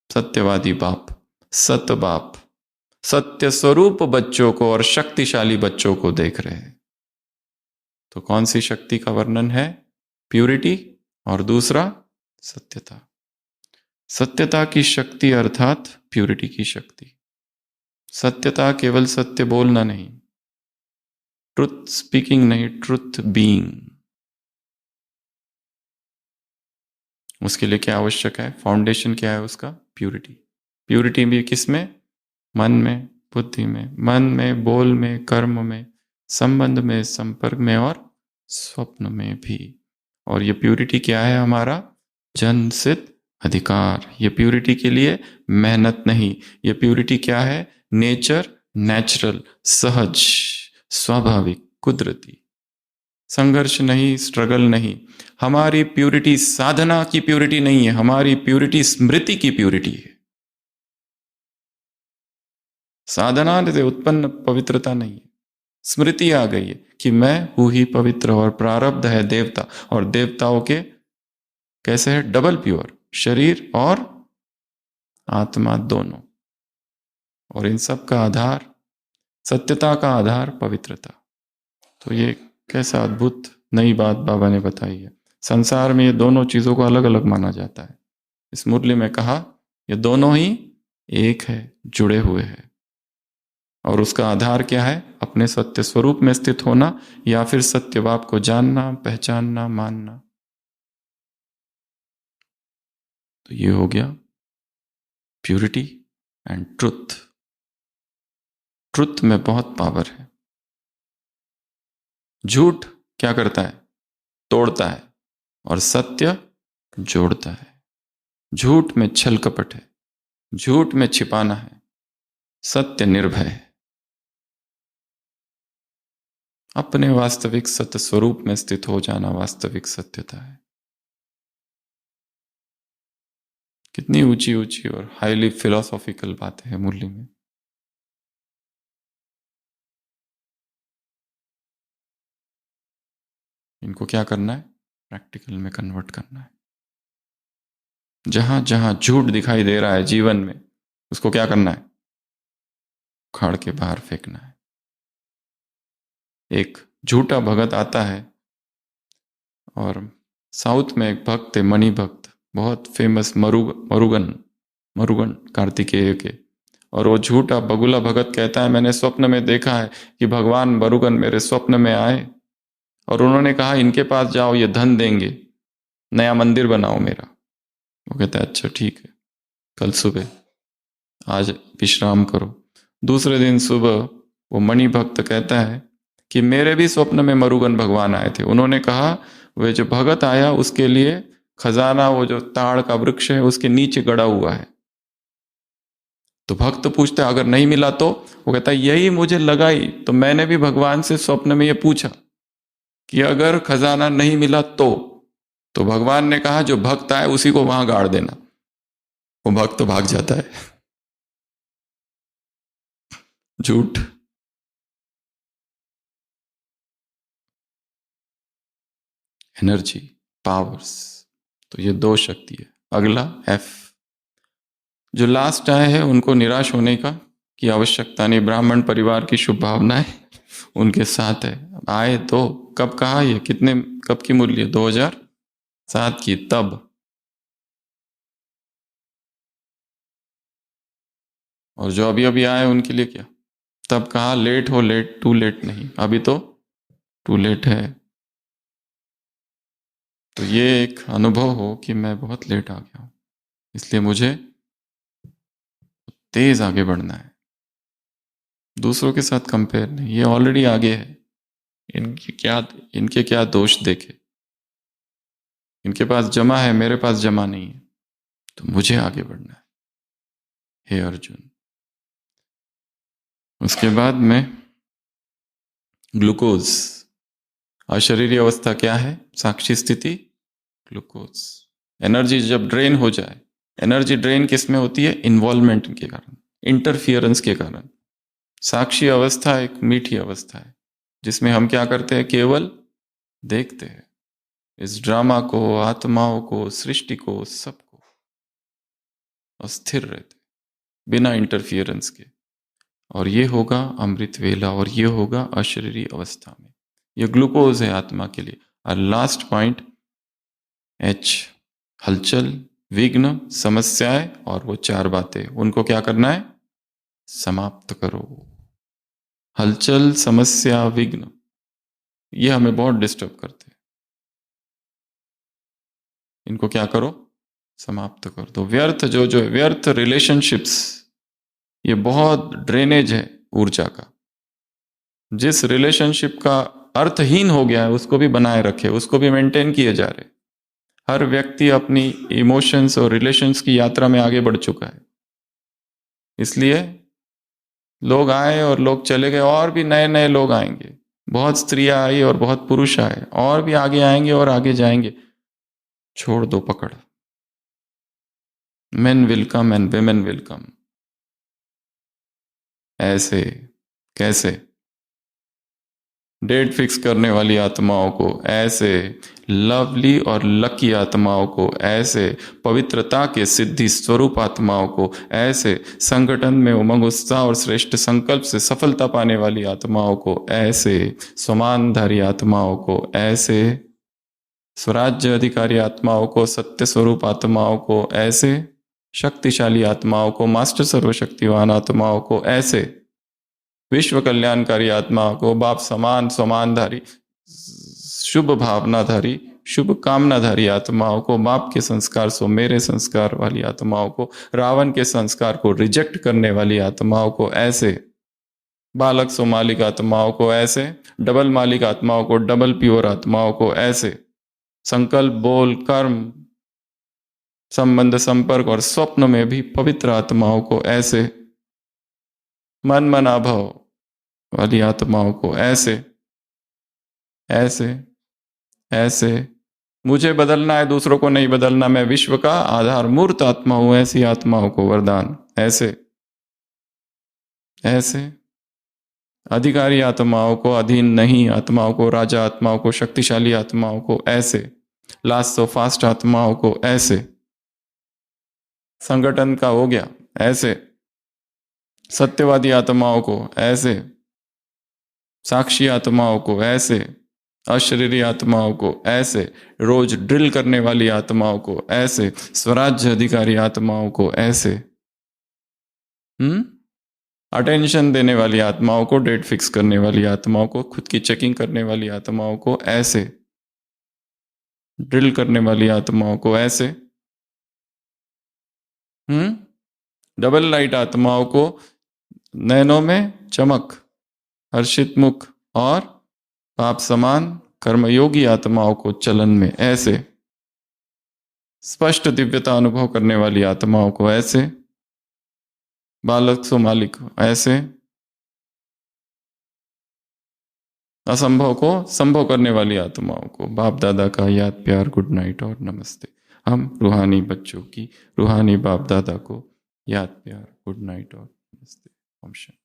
सत्यवादी बाप, सत्य बाप, सत्य स्वरूप बच्चों को और शक्तिशाली बच्चों को देख रहे हैं। तो कौन सी शक्ति का वर्णन है? प्यूरिटी, और दूसरा सत्यता। सत्यता की शक्ति अर्थात प्यूरिटी की शक्ति। सत्यता केवल सत्य बोलना नहीं, ट्रुथ स्पीकिंग नहीं, ट्रुथ बीइंग। उसके लिए क्या आवश्यक है? फाउंडेशन क्या है उसका? प्यूरिटी। प्यूरिटी भी किसमें? मन में, बुद्धि में, मन में, बोल में, कर्म में, संबंध में, संपर्क में और स्वप्न में भी। और ये प्यूरिटी क्या है? हमारा जन्म सिद्ध अधिकार। ये प्यूरिटी के लिए मेहनत नहीं, ये प्यूरिटी क्या है? नेचर, नेचुरल, सहज, स्वाभाविक, कुदरती। संघर्ष नहीं, स्ट्रगल नहीं। हमारी प्यूरिटी साधना की प्यूरिटी नहीं है, हमारी प्यूरिटी स्मृति की प्यूरिटी है। साधना से उत्पन्न पवित्रता नहीं है, स्मृति आ गई है कि मैं हूं ही पवित्र, और प्रारब्ध है देवता, और देवताओं के कैसे है? डबल प्योर, शरीर और आत्मा दोनों। और इन सब का आधार, सत्यता का आधार पवित्रता। तो ये कैसा अद्भुत नई बात बाबा ने बताई है। संसार में ये दोनों चीजों को अलग अलग माना जाता है। इस मुरली में कहा ये दोनों ही एक है, जुड़े हुए हैं। और उसका आधार क्या है? अपने सत्य स्वरूप में स्थित होना, या फिर सत्यवाप को जानना, पहचानना, मानना। तो ये हो गया प्यूरिटी एंड ट्रुथ। ट्रुथ में बहुत पावर है। झूठ क्या करता है? तोड़ता है, और सत्य जोड़ता है। झूठ में छल कपट है, झूठ में छिपाना है, सत्य निर्भय है। अपने वास्तविक सत्य स्वरूप में स्थित हो जाना वास्तविक सत्यता है। कितनी ऊंची ऊंची और हाईली फिलोसॉफिकल बातें हैं मुरली में। इनको क्या करना है? प्रैक्टिकल में कन्वर्ट करना है। जहां जहां झूठ दिखाई दे रहा है जीवन में, उसको क्या करना है? उखाड़ के बाहर फेंकना है। एक झूठा भगत आता है, और साउथ में एक भक्त है, मणि भक्त, बहुत फेमस, मरुगन, मरुगन कार्तिकेय के। और वो झूठा बगुला भगत कहता है मैंने स्वप्न में देखा है कि भगवान मरुगन मेरे स्वप्न में आए, और उन्होंने कहा इनके पास जाओ, ये धन देंगे, नया मंदिर बनाओ मेरा। वो कहता है अच्छा ठीक है, कल सुबह, आज विश्राम करो। दूसरे दिन सुबह वो मणि भक्त कहता है कि मेरे भी स्वप्न में मरुगन भगवान आए थे, उन्होंने कहा वे जो भगत आया उसके लिए खजाना, वो जो ताड़ का वृक्ष है उसके नीचे गड़ा हुआ है। तो भक्त पूछता है अगर नहीं मिला तो? वो कहता है यही मुझे लगा ही, तो मैंने भी भगवान से स्वप्न में ये पूछा कि अगर खजाना नहीं मिला तो भगवान ने कहा जो भक्त आए उसी को वहां गाड़ देना। वो भक्त तो भाग जाता है। झूठ। Energy, powers. तो ये दो शक्ति है। अगला एफ। जो लास्ट आए हैं उनको निराश होने का की आवश्यकता नहीं। ब्राह्मण परिवार की शुभ भावनाएं उनके साथ है। आए तो कब कहा? ये कितने, कब की मूल्य? 2007 की, तब। और जो अभी अभी आए उनके लिए क्या? तब कहा लेट हो, लेट, टू लेट नहीं, अभी तो टू लेट है। तो ये एक अनुभव हो कि मैं बहुत लेट आ गया हूं, इसलिए मुझे तेज आगे बढ़ना है, दूसरों के साथ कंपेयर नहीं। ये ऑलरेडी आगे है, इनके क्या दोष देखे, इनके पास जमा है, मेरे पास जमा नहीं है, तो मुझे आगे बढ़ना है, हे अर्जुन। उसके बाद में ग्लूकोज, अशरीरी अवस्था क्या है, साक्षी स्थिति, ग्लूकोज। एनर्जी जब ड्रेन हो जाए, एनर्जी ड्रेन किस में होती है, इन्वॉल्वमेंट के कारण, इंटरफियरेंस के कारण। साक्षी अवस्था एक मीठी अवस्था है जिसमें हम क्या करते हैं, केवल देखते हैं इस ड्रामा को, आत्माओं को, सृष्टि को, सबको, और स्थिर रहते बिना इंटरफियरेंस के। और ये होगा अमृत वेला, और ये होगा अशरीरी अवस्था में। ये ग्लूकोज है आत्मा के लिए। और लास्ट पॉइंट एच, हलचल, विघ्न, समस्याएं, और वो 4 बातें, उनको क्या करना है, समाप्त करो। हलचल, समस्या, विघ्न, ये हमें बहुत डिस्टर्ब करते हैं, इनको क्या करो, समाप्त कर दो। व्यर्थ जो व्यर्थ रिलेशनशिप्स, ये बहुत ड्रेनेज है ऊर्जा का। जिस रिलेशनशिप का अर्थहीन हो गया है उसको भी बनाए रखे, उसको भी मेंटेन किए जा रहे। हर व्यक्ति अपनी इमोशंस और रिलेशंस की यात्रा में आगे बढ़ चुका है, इसलिए लोग आए और लोग चले गए, और भी नए नए लोग आएंगे। बहुत स्त्रियां आई और बहुत पुरुष आए, और भी आगे आएंगे और आगे जाएंगे। छोड़ दो पकड़, men will come and women will come। ऐसे कैसे, डेट फिक्स करने वाली आत्माओं को ऐसे, लवली और लकी आत्माओं को ऐसे, पवित्रता के सिद्धि स्वरूप आत्माओं को ऐसे, संगठन में उमंग, उत्साह और श्रेष्ठ संकल्प से सफलता पाने वाली आत्माओं को ऐसे, समानधारी आत्माओं को ऐसे, स्वराज्य अधिकारी आत्माओं को, सत्य स्वरूप आत्माओं को ऐसे, शक्तिशाली आत्माओं को, मास्टर सर्वशक्तिवान आत्माओं को ऐसे, विश्व कल्याणकारी आत्माओं को, बाप समान समानधारी, शुभ भावनाधारी, शुभ कामनाधारी आत्माओं को, बाप के संस्कार सो मेरे संस्कार वाली आत्माओं को, रावण के संस्कार को रिजेक्ट करने वाली आत्माओं को ऐसे, बालक सो मालिक आत्माओं को ऐसे, डबल मालिक आत्माओं को, डबल प्योर आत्माओं को ऐसे, संकल्प, बोल, कर्म, संबंध, संपर्क और स्वप्न में भी पवित्र आत्माओं को ऐसे, मन मनाभव वाली आत्माओं को ऐसे ऐसे ऐसे। मुझे बदलना है, दूसरों को नहीं बदलना, मैं विश्व का आधार मूर्त आत्मा हूं, ऐसी आत्माओं को वरदान ऐसे ऐसे। अधिकारी आत्माओं को, अधीन नहीं आत्माओं को, राजा आत्माओं को, शक्तिशाली आत्माओं को ऐसे, लास्ट सो फास्ट आत्माओं को ऐसे, संगठन का हो गया ऐसे, सत्यवादी आत्माओं को ऐसे, साक्षी आत्माओं को ऐसे, अशरीरी आत्माओं को ऐसे, रोज ड्रिल करने वाली आत्माओं को ऐसे, स्वराज्य अधिकारी आत्माओं को ऐसे, अटेंशन देने वाली आत्माओं को, डेट फिक्स करने वाली आत्माओं को, खुद की चेकिंग करने वाली आत्माओं को ऐसे, ड्रिल करने वाली आत्माओं को ऐसे, डबल लाइट आत्माओं को, नैनों में चमक, हर्षित मुख और पाप समान कर्मयोगी आत्माओं को चलन में ऐसे, स्पष्ट दिव्यता अनुभव करने वाली आत्माओं को ऐसे, बालक सो मालिक ऐसे, असंभव को संभव करने वाली आत्माओं को, बाप दादा का याद, प्यार, गुड नाइट और नमस्ते। हम रूहानी बच्चों की, रूहानी बाप दादा को याद, प्यार, गुड नाइट और नमस्ते। ओम शांति।